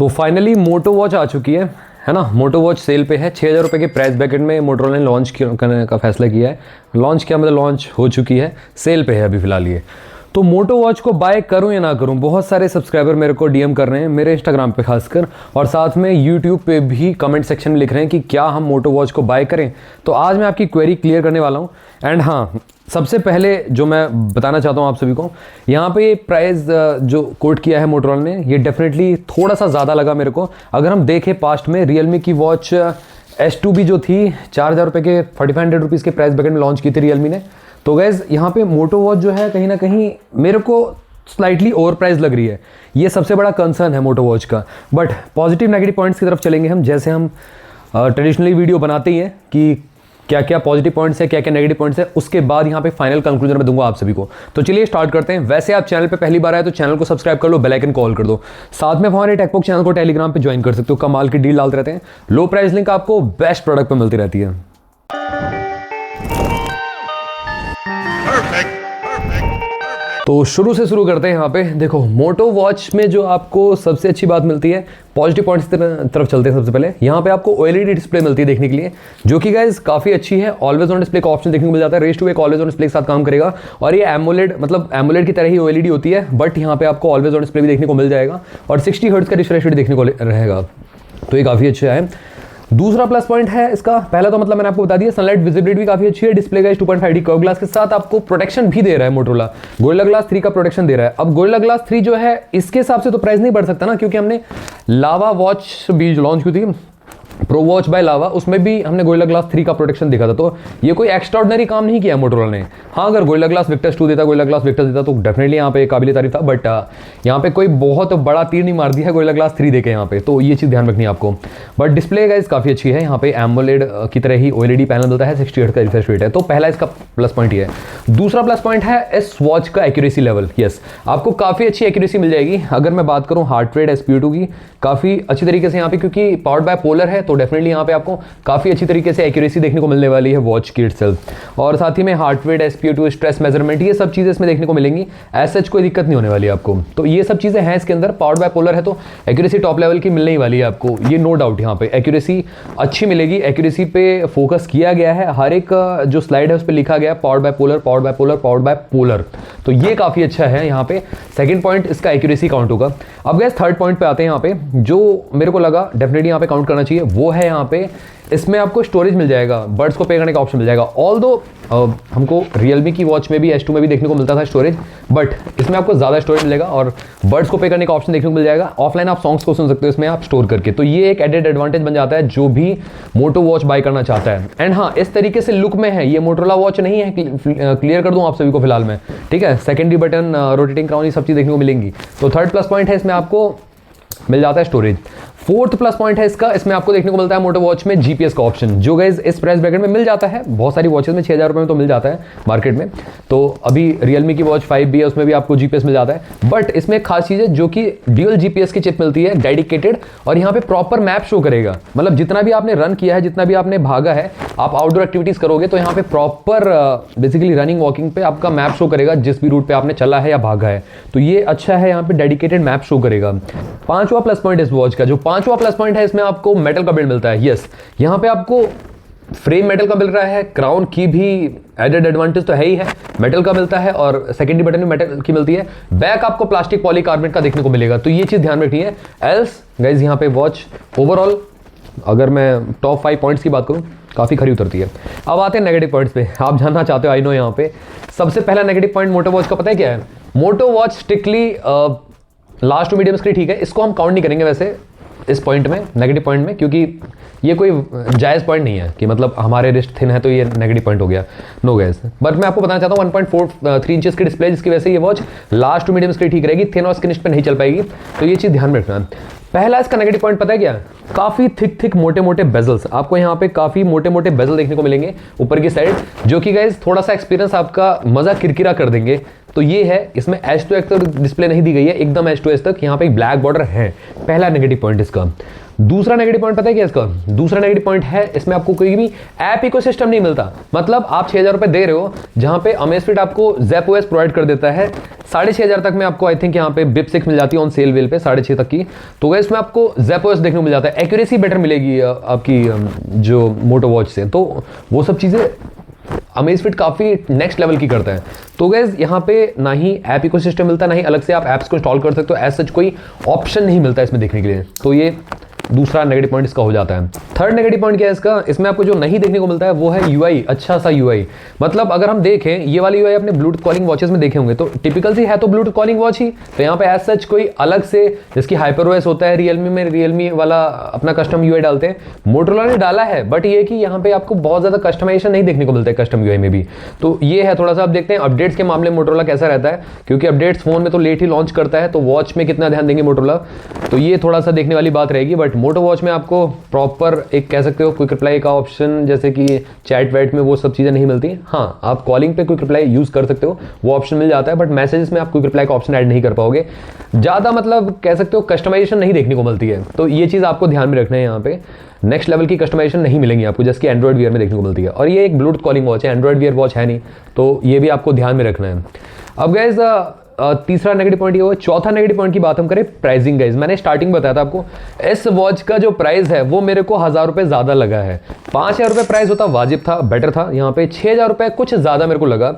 तो फाइनली मोटो वॉच आ चुकी है ना। मोटो वॉच सेल पे है, 6000 रुपये के प्राइस ब्रैकेट में मोटोरोला ने लॉन्च करने का फैसला किया है। लॉन्च किया मतलब लॉन्च हो चुकी है, सेल पे है अभी फिलहाल ये। तो मोटो वॉच को बाय करूं या ना करूं, बहुत सारे सब्सक्राइबर मेरे को डीएम कर रहे हैं, मेरे इंस्टाग्राम पे खासकर, और साथ में यूट्यूब पे भी कमेंट सेक्शन में लिख रहे हैं कि क्या हम मोटो वॉच को बाय करें। तो आज मैं आपकी क्वेरी क्लियर करने वाला हूं। एंड हाँ, सबसे पहले जो मैं बताना चाहता हूं आप सभी को, यहाँ पे ये प्राइस जो कोट किया है मोटोरोला ने, ये डेफिनेटली थोड़ा सा ज़्यादा लगा मेरे को। अगर हम देखें पास्ट में रियलमी की वॉच S2 भी जो थी 4000 रुपये के 4500 रुपीज़ के प्राइस ब्रैकेट में लॉन्च की थी रियलमी ने। तो गैस यहाँ पे मोटो वॉच जो है कहीं ना कहीं मेरे को स्लाइटली ओवर प्राइस लग रही है। ये सबसे बड़ा कंसर्न है मोटो वॉच का। बट पॉजिटिव नेगेटिव पॉइंट्स की तरफ चलेंगे हम, जैसे हम ट्रेडिशनली वीडियो बनाते ही हैं कि क्या क्या पॉजिटिव पॉइंट्स है, क्या क्या नेगेटिव पॉइंट्स है, उसके बाद यहाँ पे फाइनल कंक्लूजन में दूंगा आप सभी को। तो चलिए स्टार्ट करते हैं। वैसे आप चैनल पे पहली बार आए तो चैनल को सब्सक्राइब कर लो, बेल आइकन कॉल कर दो। साथ में हमारे टेकबॉक्स चैनल को टेलीग्राम पे ज्वाइन कर सकते हो, कमाल की डील डालते रहते हैं, लो प्राइस लिंक आपको बेस्ट प्रोडक्ट पे मिलती रहती है। तो शुरू से शुरू करते हैं। यहाँ पे देखो, मोटो वॉच में जो आपको सबसे अच्छी बात मिलती है, पॉजिटिव पॉइंट्स की तरफ चलते हैं। सबसे पहले यहाँ पे आपको OLED डिस्प्ले मिलती है देखने के लिए, जो कि गाइस काफ़ी अच्छी है। ऑलवेज ऑन डिस्प्ले का ऑप्शन देखने को मिल जाता है, रेस टू एक ऑलवेज ऑन डिस्प्ले के साथ काम करेगा। और ये एमोलेड, मतलब एमोलेड की तरह ही OLED होती है, बट यहाँ पे आपको ऑलवेज ऑन डिस्प्ले भी देखने को मिल जाएगा और 60 हर्ट्ज का रिफ्रेश रेट देखने को रहेगा। तो ये काफ़ी अच्छा है। दूसरा प्लस पॉइंट है इसका, पहला तो मतलब मैंने आपको बता दिया, सनलाइट विजिबिलिटी भी काफी अच्छी है। डिस्प्ले का 2.5D कर्व ग्लास के साथ आपको प्रोटेक्शन भी दे रहा है मोटोरोला, गोरिल्ला ग्लास 3 का प्रोटेक्शन दे रहा है। अब गोरिल्ला ग्लास 3 जो है, इसके हिसाब से तो प्राइस नहीं बढ़ सकता ना, क्योंकि हमने लावा वॉच भी लॉन्च की थी, प्रो वॉच बाय लावा, उसमें भी हमने गोरिल्ला ग्लास 3 का प्रोटेक्शन देखा था। तो ये कोई एक्स्ट्राऑर्डिनरी काम नहीं किया मोटोरोला ने। हाँ, अगर गोरिल्ला ग्लास विक्टर्स 2 देता, गोरिल्ला ग्लास विक्टर्स देता तो डेफिनेटली यहाँ पे काबिल तारीफ था, बट यहाँ पे कोई बहुत बड़ा तीर नहीं मार दिया है गोरिल्ला ग्लास 3 देके यहाँ पे। तो ये चीज़ ध्यान रखनी है आपको। बट डिस्प्ले गाइस काफ़ी अच्छी है, यहाँ पे एमोलेड की तरह ही OLED पैनल मिलता है, 60 हर्ट्ज का रिफ्रेश रेट है। तो पहला इसका प्लस पॉइंट ये है। दूसरा प्लस पॉइंट है इस वॉच का एक्यूरेसी लेवल। यस, आपको काफ़ी अच्छी एक्यूरेसी मिल जाएगी। अगर मैं बात करूँ हार्ट रेट SpO2 की, काफ़ी अच्छी तरीके से यहाँ पे, क्योंकि पावर्ड बाय पोलर है, तो डेफिनेटली यहाँ पे आपको काफी अच्छी तरीके से एक्यूरेसी देखने को मिलने वाली है वॉच की इटसेल्फ। और साथ ही में heart rate, SpO2, stress measurement, ये सब चीजें इसमें देखने को मिलेंगी। एज सच कोई दिक्कत नहीं होने वाली है आपको। तो ये सब चीजें हैं इसके अंदर। पावर्ड बाय पोलर है तो एक्यूरेसी टॉप लेवल की मिलने ही वाली है आपको, ये नो डाउट। यहाँ पे एक्यूरेसी अच्छी मिलेगी, एक्यूरेसी पे फोकस किया गया है। हर एक जो स्लाइड है उस पर लिखा गया powered by polar, powered by polar, powered by polar. तो ये काफी अच्छा है यहाँ पे। सेकंड पॉइंट इसका एक्यूरेसी काउंट होगा। अब गैस थर्ड पॉइंट पे आते हैं। यहाँ पे जो मेरे को लगा डेफिनेटली यहाँ पे काउंट करना चाहिए, वो है यहाँ पे इसमें आपको स्टोरेज मिल जाएगा, बर्ड्स को पे करने का ऑप्शन मिल जाएगा। ऑल्दो हमको रियलमी की वॉच में भी S2 में भी देखने को मिलता था स्टोरेज, बट इसमें आपको ज़्यादा स्टोरेज मिलेगा और बर्ड्स को पे करने का ऑप्शन देखने को मिल जाएगा। ऑफलाइन आप सॉन्ग्स को सुन सकते हो इसमें आप स्टोर करके। तो ये एक एडेड एडवांटेज बन जाता है जो भी मोटो वॉच बाय करना चाहता है। एंड हाँ, इस तरीके से लुक में है, ये मोटोरोला वॉच नहीं है, क्लियर कर दूँ आप सभी को फिलहाल में, ठीक है। सेकेंडरी बटन, रोटेटिंग क्राउन, ये सब चीज़ देखने को मिलेंगी। तो थर्ड प्लस पॉइंट है, इसमें आपको मिल जाता है स्टोरेज। फोर्थ प्लस पॉइंट है इसका, इसमें आपको देखने को मिलता है मोटो वॉच में GPS का ऑप्शन, जो गाइस इस प्राइस ब्रैकेट में मिल जाता है। बहुत सारी वॉचेस में 6000 रुपये में तो मिल जाता है मार्केट में। तो अभी रियलमी की वॉच 5B है, उसमें भी आपको GPS मिल जाता है। बट इसमें एक खास चीज़ है, जो कि ड्यूअल GPS की चिप मिलती है, डेडिकेटेड, और यहाँ पे प्रॉपर मैप शो करेगा। मतलब जितना भी आपने रन किया है, जितना भी आपने भागा है, आप आउटडोर एक्टिविटीज़ करोगे तो यहाँ पे प्रॉपर बेसिकली रनिंग वॉकिंग पे आपका मैप शो करेगा, जिस भी रूट पे आपने चला है या भागा है। तो ये अच्छा है, यहाँ पे डेडिकेटेड मैप शो करेगा। पांचवा प्लस पॉइंट इस वॉच का, जो पांचवा प्लस पॉइंट है, इसमें आपको मेटल का बिल्ड मिलता है। यस, यहाँ पे आपको फ्रेम मेटल का मिल रहा है, क्राउन की भी एडेड एडवांटेज तो है ही है, मेटल का मिलता है, और सेकेंडरी बटन भी मेटल की मिलती है। बैक आपको प्लास्टिक पॉलीकार्बोनेट का देखने को मिलेगा। तो ये चीज़ ध्यान रखनी है। एल्स गाइज यहाँ पे वॉच ओवरऑल, अगर मैं टॉप 5 पॉइंट्स की बात करूँ, काफ़ी खरी उतरती है। अब आते हैं नेगेटिव पॉइंट्स पे। आप जानना चाहते हो, आई नो। यहाँ पे सबसे पहला नेगेटिव पॉइंट मोटो वॉच का पता है क्या है? Motto watch strictly last to medium screen, ठीक है, इसको हम काउंट नहीं करेंगे वैसे इस पॉइंट में, नेगेटिव पॉइंट में, क्योंकि ये कोई जायज़ पॉइंट नहीं है कि मतलब हमारे रिस्ट थिन है तो ये नेगेटिव पॉइंट हो गया। नो गैस, बट मैं आपको बताना चाहता हूँ 1.43 इंचेस की डिस्प्ले, जिसकी वजह से ये watch last to medium screen ठीक रहेगी, थिन और स्किनिश पे नहीं चल पाएगी। तो ये चीज़ ध्यान में रखना। पहला इसका नेगेटिव पॉइंट पता है क्या? काफ़ी थिक मोटे मोटे बेजल्स। आपको यहाँ पे काफ़ी मोटे मोटे बेजल देखने को मिलेंगे ऊपर की साइड, जो कि गाइज थोड़ा सा एक्सपीरियंस आपका मज़ा किरकिरा कर देंगे। तो ये है, इसमें H2 तक डिस्प्ले नहीं दी गई है, एकदम H2 तक। यहाँ पे एक ब्लैक बॉर्डर है, पहला नेगेटिव पॉइंट इसका। दूसरा नेगेटिव पॉइंट पता है क्या इसका? दूसरा नेगेटिव पॉइंट है इसमें आपको कोई भी ऐप इकोसिस्टम नहीं मिलता। मतलब आप 6,000 रुपए दे रहे हो, जहां पे अमेज़फिट आपको ZepOS प्रोवाइड कर देता है 6,500 तक में आपको आई थिंक यहाँ पे BIP 6 मिल जाती है ऑन सेल वेल पे 6,500 तक की। तो गाइस इसमें आपको ZepOS देखने को मिल जाता है, एक्यूरेसी बेटर मिलेगी आपकी जो मोटो वॉच से। तो वो सब चीज़ें अमेज़फिट काफ़ी नेक्स्ट लेवल की करता है। तो गाइस यहाँ पे ना ही ऐप इकोसिस्टम मिलता, ना ही अलग से आप ऐप्स को इंस्टॉल कर सकते हो, एज सच कोई ऑप्शन नहीं मिलता इसमें देखने के लिए। तो ये दूसरा नेगेटिव पॉइंट इसका हो जाता है। थर्ड नेगेटिव पॉइंट क्या है इसका? इसमें आपको जो नहीं देखने को मिलता है वो है यूआई, अच्छा सा यूआई। मतलब अगर हम देखें ये वाली यूआई अपने ब्लूटूथ कॉलिंग वॉचेस में देखे होंगे तो टिपिकल सी है तो ब्लूटूथ कॉलिंग वॉच ही। तो यहाँ पे एज सच कोई अलग से, जिसकी हाइपरओएस होता है रियलमी में, रियलमी वाला अपना कस्टम यूआई डालते हैं, मोटोरोला ने डाला है, बट ये कि यहाँ पे आपको बहुत ज्यादा कस्टमाइजेशन नहीं देखने को मिलता है कस्टम यूआई में भी। तो ये है थोड़ा सा। आप देखते हैं अपडेट्स के मामले में मोटोरोला कैसा रहता है, क्योंकि अपडेट्स फोन में तो लेट ही लॉन्च करता है, तो वॉच में कितना ध्यान देंगे मोटोरोला, तो ये थोड़ा सा देखने वाली बात रहेगी। बट मोटो वॉच में आपको प्रॉपर एक कह सकते हो क्विक रिप्लाई का ऑप्शन, जैसे कि चैट वैट में वो सब चीजें नहीं मिलती। हाँ, आप कॉलिंग पे क्विक रिप्लाई यूज कर सकते हो, वो ऑप्शन मिल जाता है, बट मैसेजेस में आप क्विक रिप्लाई का ऑप्शन ऐड नहीं कर पाओगे। ज्यादा मतलब कह सकते हो कस्टमाइजेशन नहीं देखने को मिलती है। तो ये चीज आपको ध्यान में रखना है, यहाँ पे नेक्स्ट लेवल की कस्टमाइजेशन नहीं मिलेंगी आपको, जैसे कि एंड्रॉइड वियर में देखने को मिलती है। और ये एक ब्लूटूथ कॉलिंग वॉच है, एंड्रॉइड वियर वॉच है नहीं, तो ये भी आपको ध्यान में रखना है। अब गाइस तीसरा नेगेटिव पॉइंट ये हुआ। चौथा नेगेटिव पॉइंट की बात हम करें प्राइसिंग गाइस, मैंने स्टार्टिंग बताया था आपको इस वॉच का जो प्राइस है वो मेरे को 1,000 रुपए ज्यादा लगा है। 5,000 रुपए प्राइस होता वाजिब था, बेटर था। यहाँ पे 6,000 रुपए कुछ ज्यादा मेरे को लगा,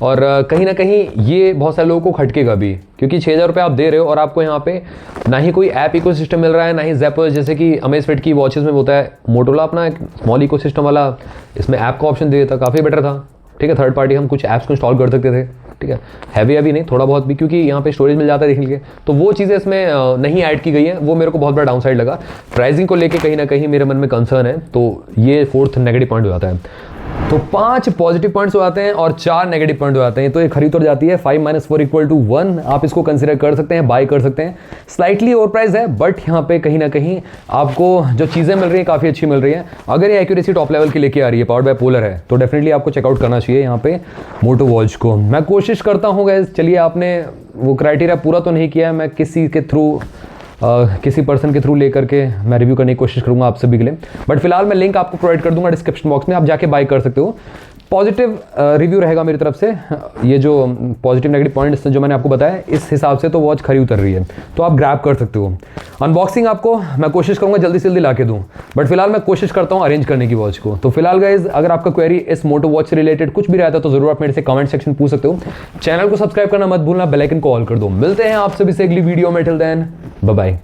और कहीं ना कहीं ये बहुत सारे लोगों को खटकेगा भी, क्योंकि 6,000 रुपए आप दे रहे हो और आपको यहाँ पे ना ही कोई ऐप इकोसिस्टम मिल रहा है, ना ही ZepOS जैसे कि अमेज़फिट की वॉचेस में होता है। मोटोरोला अपना एक स्मॉल इकोसिस्टम वाला इसमें ऐप का ऑप्शन दे देता, काफ़ी बेटर था। ठीक है, थर्ड पार्टी हम कुछ ऐप्स को इंस्टॉल कर सकते थे, ठीक है, हैवी अभी नहीं, थोड़ा बहुत भी, क्योंकि यहाँ पे स्टोरेज मिल जाता है देखने के लिए। तो वो चीज़ें इसमें नहीं ऐड की गई है, वो मेरे को बहुत बड़ा डाउन साइड लगा। प्राइसिंग को लेके कहीं ना कहीं मेरे मन में कंसर्न है, तो ये फोर्थ नेगेटिव पॉइंट हो जाता है। तो 5 पॉजिटिव पॉइंट्स हो जाते हैं और 4 नेगेटिव पॉइंट हो जाते हैं, तो ये खरीद उतर जाती है 5 - 4 = 1। आप इसको कंसीडर कर सकते हैं, बाय कर सकते हैं। स्लाइटली ओवर प्राइस है, बट यहाँ पे कहीं ना कहीं आपको जो चीज़ें मिल रही हैं काफ़ी अच्छी मिल रही हैं। अगर ये एक्यूरेसी टॉप लेवल की लेके आ रही है, पावर्ड बाय पोलर है, तो डेफिनेटली आपको चेकआउट करना चाहिए यहाँ पे मोटो वॉच को। मैं कोशिश करता हूँ गाइस, चलिए आपने वो क्राइटेरिया पूरा तो नहीं किया है, मैं किसी के थ्रू किसी पर्सन के थ्रू लेकर के मैं रिव्यू करने की कोशिश करूंगा आप सभी के लिए। बट फिलहाल मैं लिंक आपको प्रोवाइड कर दूंगा डिस्क्रिप्शन बॉक्स में, आप जाके बाय कर सकते हो। पॉजिटिव रिव्यू रहेगा मेरी तरफ से। ये जो पॉजिटिव नेगेटिव पॉइंट्स जो मैंने आपको बताया, इस हिसाब से तो वॉच खरी उतर रही है, तो आप ग्रैब कर सकते हो। अनबॉक्सिंग आपको मैं कोशिश करूंगा जल्दी से जल्दी ला के दूँ, बट फिलहाल मैं कोशिश करता हूँ अरेंज करने की वॉच को। तो फिलहाल गाइज, अगर आपका क्वेरी इस मोटो वॉच से रिलेटेड कुछ भी रहता है तो जरूर आप मेरे से कमेंट सेक्शन पूछ सकते हो। चैनल को सब्सक्राइब करना मत भूलना, बेल आइकन को ऑल कर दो। मिलते हैं आप सभी से अगली वीडियो में, टिल देन बाय बाय।